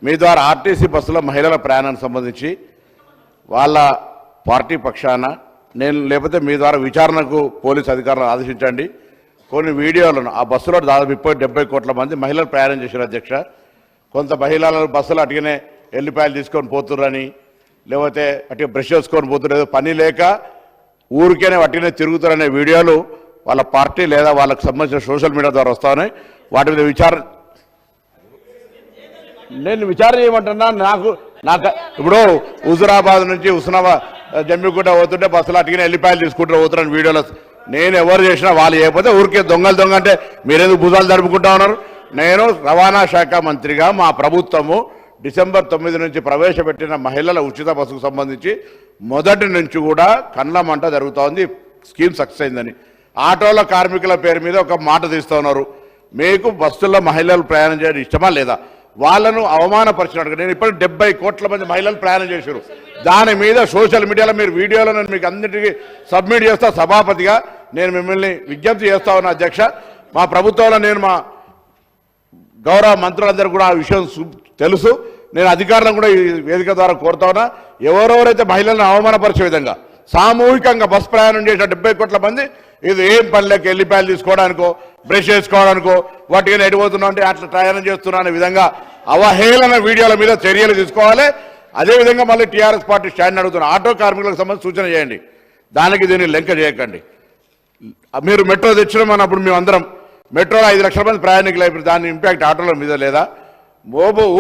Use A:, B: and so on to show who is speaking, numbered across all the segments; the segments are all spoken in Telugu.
A: మీ ద్వారా ఆర్టీసీ బస్సులో మహిళల ప్రయాణానికి సంబంధించి వాళ్ళ పార్టీ పక్షాన నేను లేకపోతే మీ ద్వారా విచారణకు పోలీసు అధికారులను ఆదేశించండి. కొన్ని వీడియోలను ఆ బస్సులో దాదాపు 70 కోట్ల మంది మహిళలు ప్రయాణం చేశారు అధ్యక్ష. కొంత మహిళలు బస్సులు అటుగానే ఎల్లిపాయలు తీసుకొని పోతుర్రని లేకపోతే అటు బ్రష్ చేసుకొని పోతున్నారు, పని లేక ఊరికేనే అటుగానే తిరుగుతారనే వీడియోలు వాళ్ళ పార్టీ లేదా వాళ్ళకు సంబంధించిన సోషల్ మీడియా ద్వారా వస్తాయి. వాటి మీద నేను విచారణ చేయమంటున్నా. నాకు ఇప్పుడు హుజురాబాద్ నుంచి హుస్నాబాద్ జమ్మిగుట్ట పోతుంటే బస్సులు అటుగానే ఎల్లిపాయలు తీసుకుంటూ పోతున్నాను వీడియోలో. నేను ఎవరు చేసినా వాళ్ళు చేయకపోతే ఊరికే దొంగలు అంటే మీరెందుకు భుజాలు జరుపుకుంటా ఉన్నారు? నేను రవాణా శాఖ మంత్రిగా మా ప్రభుత్వము డిసెంబర్ 9 నుంచి ప్రవేశపెట్టిన మహిళల ఉచిత బస్సుకు సంబంధించి మొదటి నుంచి కూడా కండ్ల మంట జరుగుతూ ఉంది. స్కీమ్ సక్సెస్ అయిందని ఆటోల కార్మికుల పేరు మీద ఒక మాట తీస్తూ ఉన్నారు. మీకు బస్సుల్లో మహిళలు ప్రయాణం చేయడం ఇష్టమా లేదా? వాళ్ళను అవమానపరిచినట్టుగా నేను ఇప్పుడు 70 కోట్ల మంది మహిళలు ప్రయాణం చేశారు. దాని మీద సోషల్ మీడియాలో మీరు వీడియోలో నేను మీకు అందరికీ సబ్మిట్ చేస్తా. సభాపతిగా నేను మిమ్మల్ని విజ్ఞప్తి చేస్తా ఉన్నా అధ్యక్ష. మా ప్రభుత్వంలో నేను మా గౌరవ మంత్రులందరూ కూడా ఆ విషయం తెలుసు. నేను అధికారులను కూడా ఈ వేదిక ద్వారా కోరుతా ఉన్నా, ఎవరెవరైతే మహిళలను అవమానపరిచే విధంగా సామూహికంగా బస్ ప్రయాణం చేసిన 70 కోట్ల మంది ఇది ఏం పనిలోకి ఎల్లిపాయలు తీసుకోవడానికో బ్రష్ చేసుకోవడానికో వాటికి ఎడిపోతున్నా అంటే అట్లా ప్రయాణం చేస్తున్నా అనే విధంగా అవహేళన వీడియోల మీద చర్యలు తీసుకోవాలి. అదేవిధంగా మళ్ళీ టీఆర్ఎస్ పార్టీ స్టాండ్ అడుగుతున్న ఆటో కార్మికులకు సంబంధించి సూచన చేయండి. దానికి దీన్ని లెంక చేయకండి. మీరు మెట్రో తెచ్చినామన్నప్పుడు మేమందరం మెట్రోలో 5 లక్షల మంది ప్రయాణికులు అయిపోయి దాని ఇంపాక్ట్ ఆటోల మీద లేదా?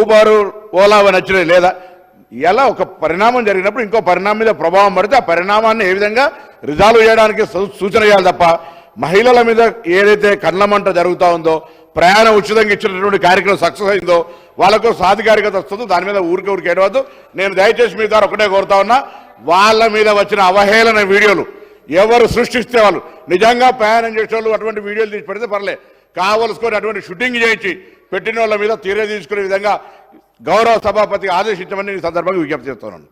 A: ఊబరు ఓలా నచ్చినవి లేదా? ఇలా ఒక పరిణామం జరిగినప్పుడు ఇంకో పరిణామం మీద ప్రభావం పడితే ఆ పరిణామాన్ని ఏ విధంగా రిజాల్వ్ చేయడానికి సూచన చేయాలి తప్ప మహిళల మీద ఏదైతే కండ్లమంట జరుగుతూ ఉందో, ప్రయాణం ఉచితంగా ఇచ్చినటువంటి కార్యక్రమం సక్సెస్ అయిందో, వాళ్ళకు సాధికారికత వస్తుందో దాని మీద ఊరికి ఏడవద్దు. నేను దయచేసి మీ ద్వారా ఒకటే కోరుతా ఉన్నా, వాళ్ళ మీద వచ్చిన అవహేళన వీడియోలు ఎవరు సృష్టిస్తే వాళ్ళు నిజంగా ప్రయాణం చేసే వాళ్ళు అటువంటి వీడియోలు తీసి పెడితే పర్లే, కావలసుకొని అటువంటి షూటింగ్ చేయించి పెట్టిన వాళ్ళ మీద తీరే తీసుకునే విధంగా గౌరవ సభాపతికి ఆదేశించమని ఈ సందర్భంగా విజ్ఞప్తి చేస్తున్నాను.